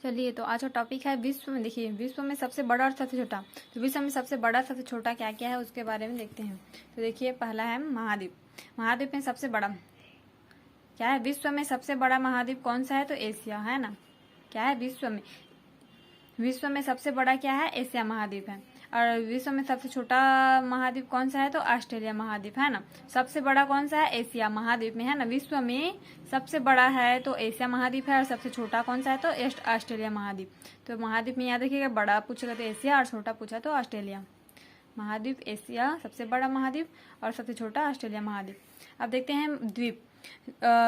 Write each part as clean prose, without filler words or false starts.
चलिए, तो आज का टॉपिक है विश्व में। देखिए, विश्व में सबसे बड़ा और सबसे छोटा। तो विश्व में सबसे बड़ा सबसे छोटा क्या क्या है उसके बारे में देखते हैं। तो देखिए, पहला है महाद्वीप। महाद्वीप में सबसे बड़ा क्या है? विश्व में सबसे बड़ा महाद्वीप कौन सा है? तो एशिया है ना। क्या है? विश्व में सबसे बड़ा क्या है? एशिया महाद्वीप है। और विश्व में सबसे छोटा महाद्वीप कौन सा है? तो ऑस्ट्रेलिया महाद्वीप है ना। सबसे बड़ा कौन सा है? एशिया महाद्वीप में है ना। विश्व में सबसे बड़ा है तो एशिया महाद्वीप है, और सबसे छोटा कौन सा है? तो ऑस्ट्रेलिया महाद्वीप। तो महाद्वीप में याद रखिएगा, बड़ा पूछेगा तो एशिया और छोटा पूछा तो ऑस्ट्रेलिया। महाद्वीप एशिया सबसे बड़ा महाद्वीप, और सबसे छोटा ऑस्ट्रेलिया महाद्वीप। अब देखते हैं द्वीप।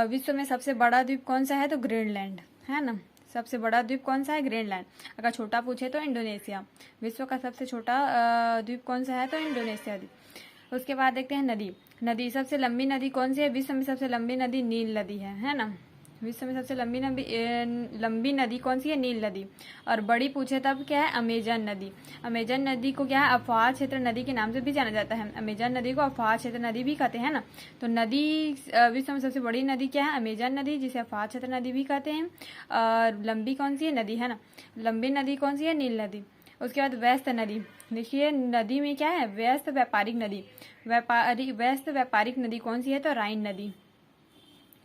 विश्व में सबसे बड़ा द्वीप कौन सा है? तो ग्रीनलैंड है ना। सबसे बड़ा द्वीप कौन सा है? ग्रीनलैंड। अगर छोटा पूछे तो इंडोनेशिया। विश्व का सबसे छोटा द्वीप कौन सा है? तो इंडोनेशिया द्वीप। उसके बाद देखते हैं नदी। सबसे लंबी नदी कौन सी है? विश्व में सबसे लंबी नदी नील नदी है ना। विश्व में सबसे लंबी नदी कौन सी है? नील नदी। और बड़ी पूछे तब क्या है? अमेजन नदी। अमेजन नदी को क्या है? अफवाह क्षेत्र नदी के नाम से भी जाना जाता है। अमेजन नदी को अफवाह क्षेत्र नदी भी कहते हैं ना। तो नदी, विश्व में सबसे बड़ी नदी क्या है? अमेजन नदी, जिसे अफवाह क्षेत्र नदी भी कहते हैं। और लंबी कौन सी है? नदी है ना। लंबी नदी कौन सी है? नील नदी। उसके बाद व्यस्त नदी। देखिए, नदी में क्या है? व्यस्त व्यापारिक नदी। व्यस्त व्यापारिक नदी कौन सी है? तो राइन नदी।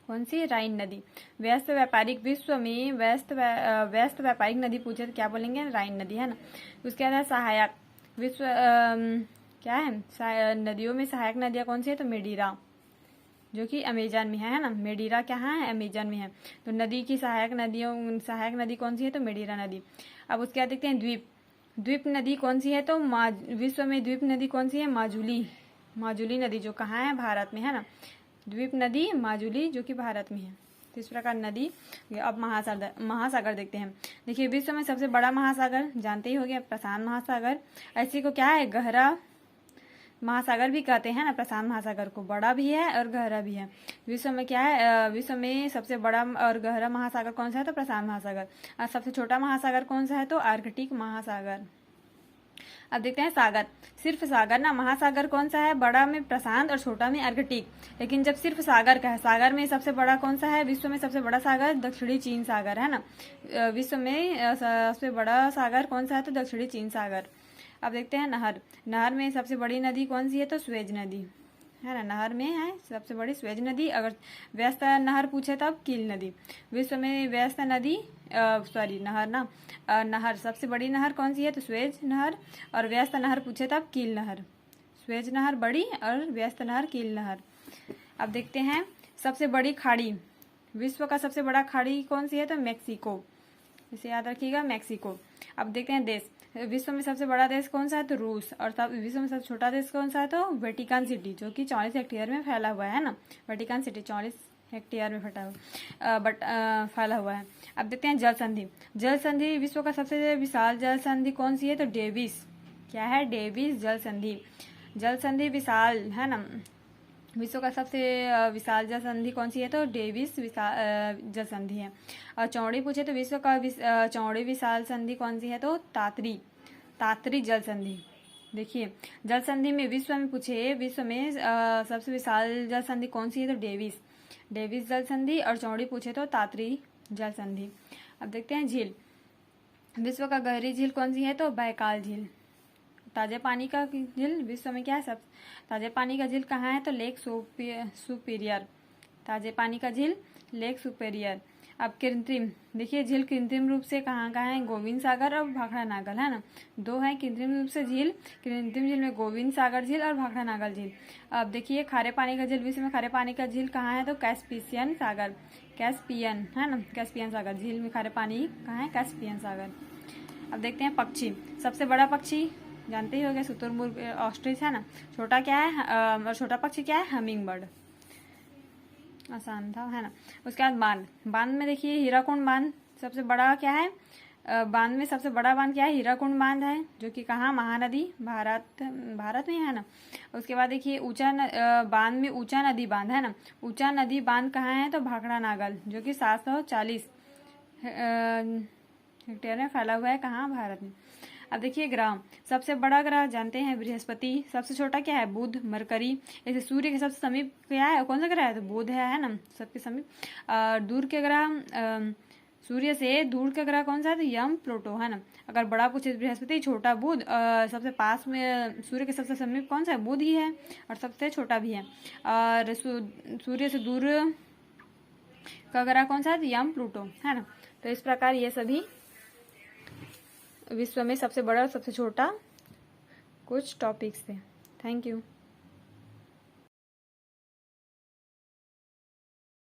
कौन सी? राइन नदी। व्यस्त व्यापारिक, विश्व में व्यस्त व्यापारिक नदी पूछे तो क्या बोलेंगे? राइन नदी है ना। उसके बाद है सहायक। विश्व क्या है? नदियों में सहायक नदियाँ कौन सी है? तो मेडीरा, जो कि अमेजन में है ना। मेडीरा कहाँ है? अमेजन में है। तो नदी की सहायक नदी कौन सी है? तो मेडीरा नदी। अब उसके बाद देखते हैं द्वीप नदी कौन सी है? तो विश्व में द्वीप नदी कौन सी है? माजुली नदी, जो कहाँ है? भारत में है ना। द्वीप नदी माजुली, जो कि भारत में है। तो इस प्रकार नदी। अब महासागर देखते हैं। देखिए, विश्व में सबसे बड़ा महासागर जानते ही हो गया, प्रशांत महासागर। ऐसी को क्या है? गहरा महासागर भी कहते हैं ना। प्रशांत महासागर को बड़ा भी है और गहरा भी है। विश्व में क्या है? विश्व में सबसे बड़ा और गहरा महासागर कौन सा है? तो प्रशांत महासागर। और सबसे छोटा महासागर कौन सा है? तो आर्कटिक महासागर। अब देखते हैं सागर। सिर्फ सागर ना। महासागर कौन सा है? बड़ा में प्रशांत और छोटा में आर्कटिक। लेकिन जब सिर्फ सागर का है, सागर में सबसे बड़ा कौन सा है? विश्व में सबसे बड़ा सागर दक्षिणी चीन सागर है ना। विश्व में सबसे बड़ा सागर कौन सा है? तो दक्षिणी चीन सागर। अब देखते हैं नहर में सबसे बड़ी नदी कौन सी है? तो स्वेज नदी है ना। नहर में है सबसे बड़ी स्वेज नदी। अगर व्यस्त नहर पूछे तब कील नदी। विश्व में व्यस्त नदी नहर सबसे बड़ी नहर कौन सी है? तो स्वेज नहर। और व्यस्त नहर पूछे तब कील नहर। स्वेज नहर बड़ी और व्यस्त नहर कील नहर। अब देखते हैं सबसे बड़ी खाड़ी। विश्व का सबसे बड़ा खाड़ी कौन सी है? तो मैक्सिको। इसे याद रखिएगा, मैक्सिको। अब देखते हैं देश। विश्व में सबसे बड़ा देश कौन सा है? तो रूस। और विश्व में सबसे छोटा देश कौन सा है? तो वेटिकन सिटी, जो कि 40 हेक्टेयर में फैला हुआ है ना। वेटिकन सिटी 40 हेक्टेयर में फैला हुआ है। अब देखते हैं जल संधि। विश्व का सबसे विशाल जल संधि कौन सी है? तो डेविस। क्या है? डेविस जल संधि। जल संधि विशाल है ना। विश्व का सबसे विशाल जल संधि कौन सी है? तो डेविस जल संधि है। और चौड़ी पूछे तो विश्व का चौड़ी विशाल संधि कौन सी है? तो तात्री जल संधि। देखिए, जल संधि में विश्व में पूछे, विश्व में सबसे विशाल जल संधि कौन सी है? तो डेविस जल संधि। और चौड़ी पूछे तो तात्री जल संधि। अब देखते हैं झील। विश्व का गहरी झील कौन सी है? तो बैकाल झील। ताजे पानी का झील विश्व में क्या है? सब ताजे पानी का झील कहाँ है? तो लेक सुपीरियर। ताजे पानी का झील लेक सुपीरियर। अब कृत्रिम। देखिए, झील कृत्रिम रूप से कहाँ है? गोविंद सागर और भाखड़ा नागल है ना। दो है कृत्रिम रूप से झील। कृत्रिम झील में गोविंद सागर झील और भाखड़ा नागल झील। अब देखिए, खारे पानी का झील। विश्व में खारे पानी का झील कहाँ है? तो कैस्पियन सागर। कैस्पियन है ना। कैस्पियन सागर झील में खारे पानी कहाँ है? कैस्पियन सागर। अब देखते हैं पक्षी। सबसे बड़ा पक्षी जानते ही हो गए, शुतुरमुर्ग ऑस्ट्रिच है ना। छोटा क्या है? और छोटा पक्षी क्या है? Humming bird. आसान था है ना। उसके बाद बांध में देखिए, हीराकुंड बांध सबसे बड़ा क्या है? बांध में सबसे बड़ा बांध क्या है? हीराकुंड बांध है, जो कि कहाँ? महानदी भारत में है ना। उसके बाद देखिए, बांध में ऊंचा नदी बांध है ना। ऊंचा नदी बांध कहाँ है? तो भाखड़ा नागल, जो कि 740 हेक्टेयर में फैला हुआ है। कहाँ? भारत में। अब देखिए, ग्रह। सबसे बड़ा ग्रह जानते हैं बृहस्पति। सबसे छोटा क्या है? बुध, मरकरी। ऐसे सूर्य के सबसे समीप क्या है? कौन सा ग्रह है? तो बुध है ना, सबके समीप। दूर के ग्रह सूर्य से दूर का ग्रह कौन सा है? तो यम, प्लूटो, है ना। अगर बड़ा पूछे बृहस्पति, छोटा बुध, सबसे पास में सूर्य के सबसे समीप कौन सा है? बुध ही है, और सबसे छोटा भी है। और सूर्य से दूर का ग्रह कौन सा है? यम, प्लूटो, है ना। तो इस प्रकार ये सभी विश्व में सबसे बड़ा और सबसे छोटा कुछ टॉपिक्स थे। Thank you.